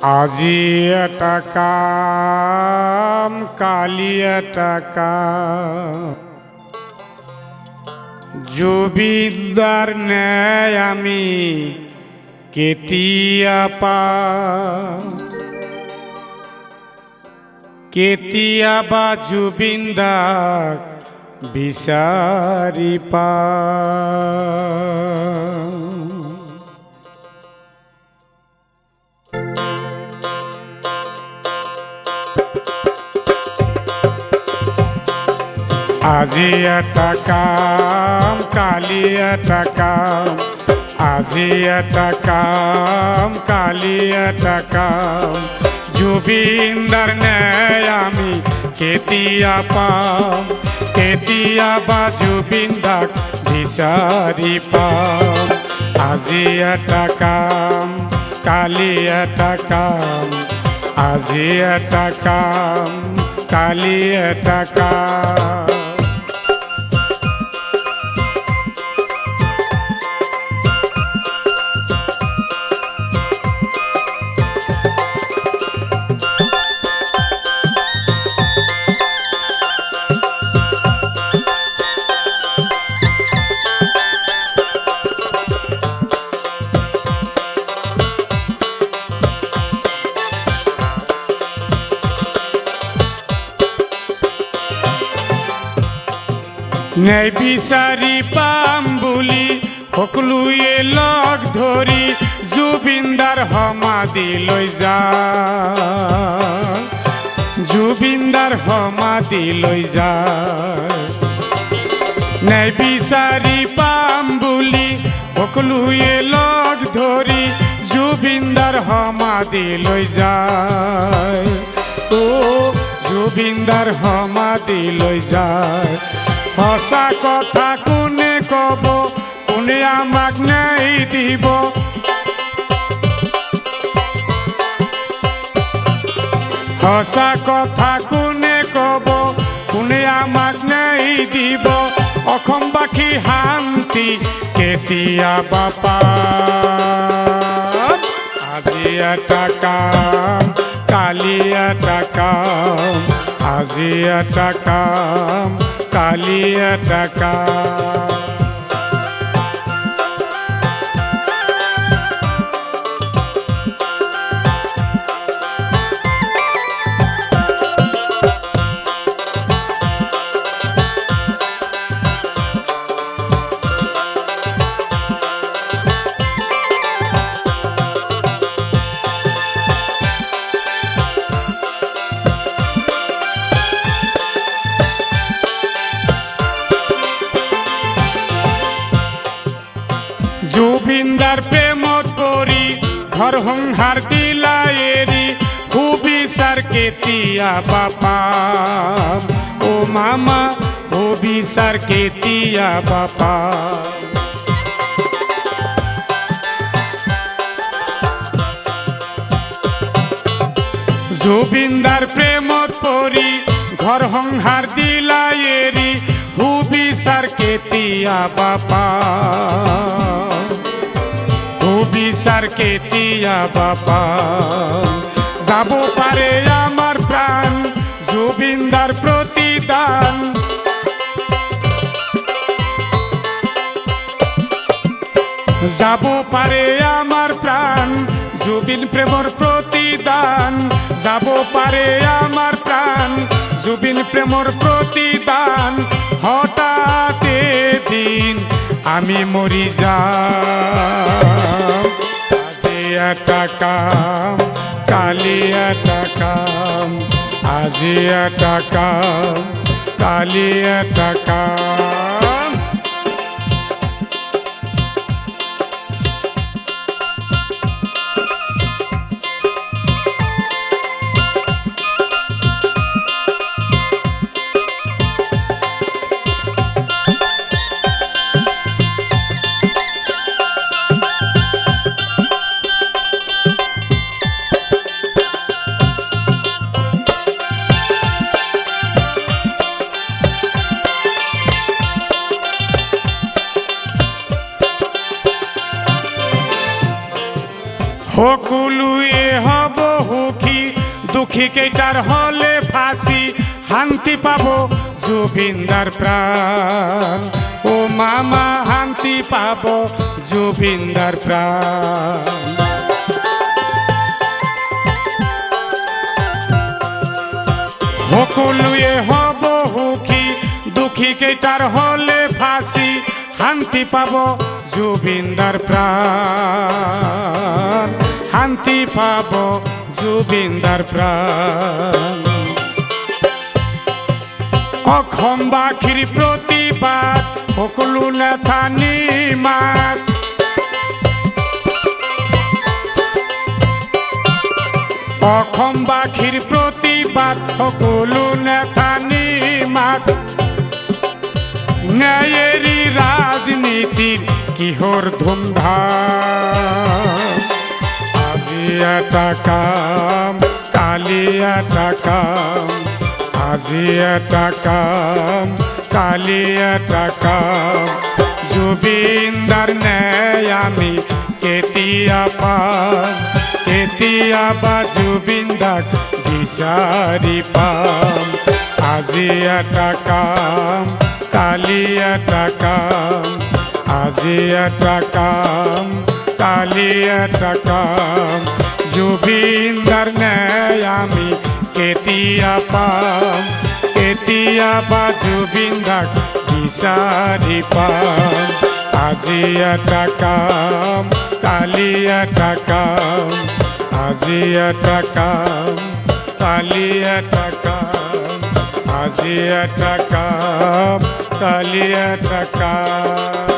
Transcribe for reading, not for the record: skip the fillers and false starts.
আজি এটা কাম কালি এটা কাম জুবিদার ন্যায় আমি কেতিয়া পাম কেতিয়াবা জুবিনদাক বিচাৰি পাম। আজি এটা কাম কালি এটা কাম আজি এটা কাম কালি এটা কাম জুবিনদাৰ ন্যায় আমি কেতিয়া পাম কেতিয়াবা জুবিনদাক বিচাৰি পাম। আজি এটা কাম কালি এটা কাম আজি এটা কাম কালি এটা কাম। ন্যায় বিচাৰি পাম বুলি সকলোৱে লগ ধৰি জুবিনদাৰ সমাধিলৈ যায় জুবিনদাৰ সমাধিলৈ যায়। ন্যায় বিচাৰি পাম বুলি সকলোৱে লগ ধৰি জুবিনদাৰ সমাধিলৈ যায় ও জুবিনদাৰ সমাধিলৈ যায়। সঁচা কথা কোনে কব কোনে আমাক ন্যায় দিব সঁচা কথা কোনে কব কোনে আমাক ন্যায় দিব অসমবাসী শান্তি কেতিয়াবা পাম। আজি এটা কাম কালি এটা কাম আজি এটা কাম কালি এটা কাম। জুবিনদাৰ প্ৰেমত পৰি ঘৰ সংসাৰ দিলা এৰি সুবিচাৰ কেতিয়াবা পাম ও মামা সুবিচাৰ কেতিয়াবা পাম। জুবিনদাৰ প্ৰেমত পৰি ঘৰ সংসাৰ দিলা এৰি সুবিচাৰ কেতিয়াবা পাম সুবিচাৰ কেতিয়াবা পাম। যাব পাৰে আমাৰ প্ৰাণ জুবিনদাৰ প্ৰতিদান যাব পাৰে আমাৰ প্ৰাণ জুবিন প্ৰেমৰ প্ৰতিদান যাব পাৰে আমাৰ প্ৰাণ জুবিন প্ৰেমৰ প্ৰতিদান। হঠাৎ এদিন আমি মৰি যাম। আজি এটা কাম কালি এটা কাম আজি এটা কাম কালি এটা কাম। সকলোৱে হ'ব সুখী দুখী কেইটাৰ হলে ফাঁচি শান্তি পাব জুবিনদাৰ প্ৰাণ ও মামা শান্তি পাব জুবিনদাৰ প্ৰাণ সকলোৱে হ'ব সুখী দুখী কেইটাৰ হলে ফাঁচি শান্তি পাব জুবিনদাৰ প্ৰাণ শান্তি পাব জুবিনদাৰ প্ৰাণ অসমবাসীৰ প্ৰতিবাদ সকলো নেতা নিমাত অসমবাসীৰ প্ৰতিবাদ সকলো নেতা নিমাত ন্যায়েৰী ৰাজনীতিৰ কিহৰ ধুমধাম আজি এটা কাম কালি এটা কাম আজি এটা কাম কালি এটা কাম জুবিনদাৰ ন্যায় আমি কেতিয়া পাম কেতিয়াবা জুবিনদাক বিচাৰি পাম আজি এটা কাম কালি এটা কাম আজি এটা কাম কালি এটা কাম জুবিনদাৰ ন্যায় আমি কেতিয়া পাম কেতিয়াবা জুবিনদাক বিচাৰি পাম আজি এটা কাম কালি এটা কাম আজি এটা কাম কালি এটা কাম আজি এটা কাম কালি এটা কাম